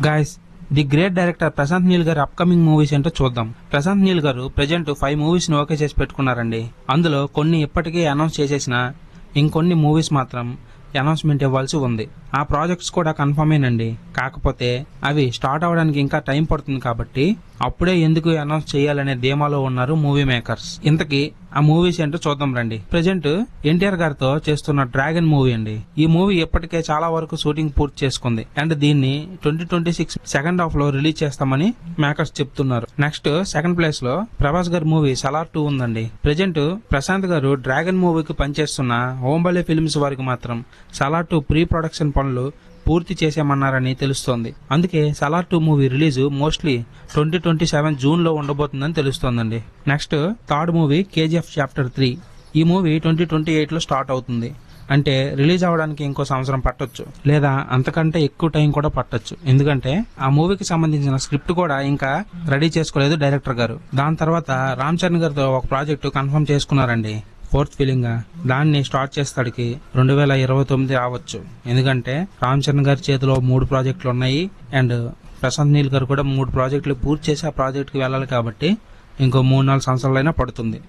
Guys, the great director Prashanth Neel గారి upcoming movies ఏంటో చూద్దాం. ప్రశాంత్ నీల్ గారు ప్రెజెంట్ 5 మూవీస్ ని ఓకే చేసి పెట్టుకున్నారండి. అందులో కొన్ని ఇప్పటికే అనౌన్స్ చేసేసిన, ఇంకొన్ని మూవీస్ మాత్రం అనౌన్స్మెంట్ ఇవ్వాల్సి ఉంది. ఆ ప్రాజెక్ట్స్ కూడా కన్ఫర్మేనండి. కాకపోతే అవి స్టార్ట్ అవడానికి ఇంకా టైం పడుతుంది కాబట్టి అప్పుడే ఎందుకు అనౌన్స్ చేయాలనే ధీమాలో ఉన్నారు మూవీ మేకర్స్. ఇంతకీ ఆ మూవీస్ ఏంటో చూద్దాం రండి. ప్రెజెంట్ ఎన్టీఆర్ గారితో చేస్తున్న డ్రాగన్ మూవీ అండి. ఈ మూవీ ఇప్పటికే చాలా వరకు షూటింగ్ పూర్తి చేసుకుంది అండ్ దీన్ని 2026 సెకండ్ హాఫ్ లో రిలీజ్ చేస్తామని మేకర్స్ చెప్తున్నారు. నెక్స్ట్ సెకండ్ ప్లేస్ లో ప్రభాస్ గారి మూవీ సలార్ 2 ఉందండి. ప్రెజెంట్ ప్రశాంత్ గారు డ్రాగన్ మూవీకి పనిచేస్తున్న ఓంబలే ఫిల్మ్స్ వారికి మాత్రం సలార్ 2 ప్రీ ప్రొడక్షన్ పనులు పూర్తి చేసామన్నారని తెలుస్తోంది. అందుకే Salaar 2 movie release mostly 2027 June లో ఉండబోతుందని తెలుస్తోందండి. Next third movie KGF chapter 3. ఈ మూవీ 2028 లో స్టార్ట్ అవుతుంది. అంటే రిలీజ్ అవడానికి ఇంకో సంవత్సరం పట్టొచ్చు, లేదా అంతకంటే ఎక్కువ టైం కూడా పట్టొచ్చు. ఎందుకంటే ఆ మూవీకి సంబంధించిన స్క్రిప్ట్ కూడా ఇంకా రెడీ చేసుకోలేదు డైరెక్టర్ గారు. దాని తర్వాత రామ్ చరణ్ గారితో ఒక ప్రాజెక్టు కన్ఫర్మ్ చేసుకున్నారండి. ఫోర్త్ ఫిలింగ్ దాన్ని స్టార్ట్ చేస్తాడికి 2029 రావచ్చు. ఎందుకంటే రామ్ చరణ్ గారి చేతిలో 3 ప్రాజెక్టులు ఉన్నాయి అండ్ ప్రశాంత్ నీల్ గారు కూడా 3 ప్రాజెక్టులు పూర్తి చేసి ఆ ప్రాజెక్ట్ కి వెళ్ళాలి కాబట్టి ఇంకో 3-4 సంవత్సరాలైనా పడుతుంది.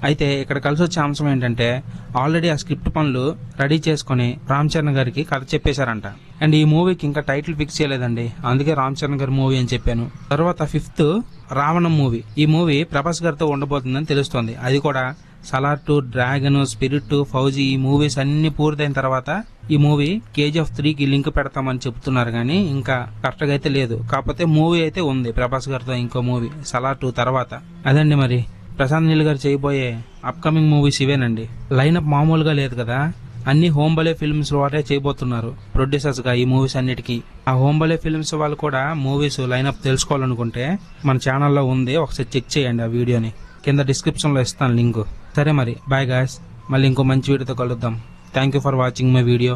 అయితే ఇక్కడ కలిసి వచ్చే అంశం ఏంటంటే ఆల్రెడీ ఆ స్క్రిప్ట్ పనులు రెడీ చేసుకుని రామ్ చరణ్ గారికి కథ చెప్పేశారంట. అండ్ ఈ మూవీకి ఇంకా టైటిల్ ఫిక్స్ చేయలేదండి. అందుకే రామ్ చరణ్ గారి మూవీ అని చెప్పాను. తర్వాత 5th రావణం మూవీ. ఈ మూవీ ప్రభాస్ గారితో ఉండబోతుందని తెలుస్తోంది. అది కూడా సలార్ 2, డ్రాగన్, స్పిరిట్, ఫౌజీ ఈ మూవీస్ అన్ని పూర్తయిన తర్వాత ఈ మూవీ కేజీఎఫ్ 3కి లింక్ పెడతామని చెప్తున్నారు కానీ ఇంకా కరెక్ట్ గా అయితే లేదు. కాకపోతే మూవీ అయితే ఉంది ప్రభాస్ గారితో ఇంకో మూవీ సలార్ 2 తర్వాత. అదండి మరి ప్రశాంత్ నీల్ గారు చేయబోయే అప్కమింగ్ మూవీస్ ఇవేనండి. లైనప్ మామూలుగా లేదు కదా. అన్ని హోంబలే ఫిల్మ్స్ వారే చేయబోతున్నారు ప్రొడ్యూసర్స్ గా ఈ మూవీస్ అన్నిటికీ. ఆ హోంబలే ఫిల్మ్స్ వాళ్ళు కూడా మూవీస్ లైనప్ తెలుసుకోవాలనుకుంటే మన ఛానల్లో ఉంది, ఒకసారి చెక్ చేయండి. ఆ వీడియోని కింద డిస్క్రిప్షన్ లో ఇస్తాను లింక్. సరే మరి బాయ్ గాయ్స్, మళ్ళీ ఇంకో మంచి వీడియోతో కలుద్దాం. Thank you for watching my video.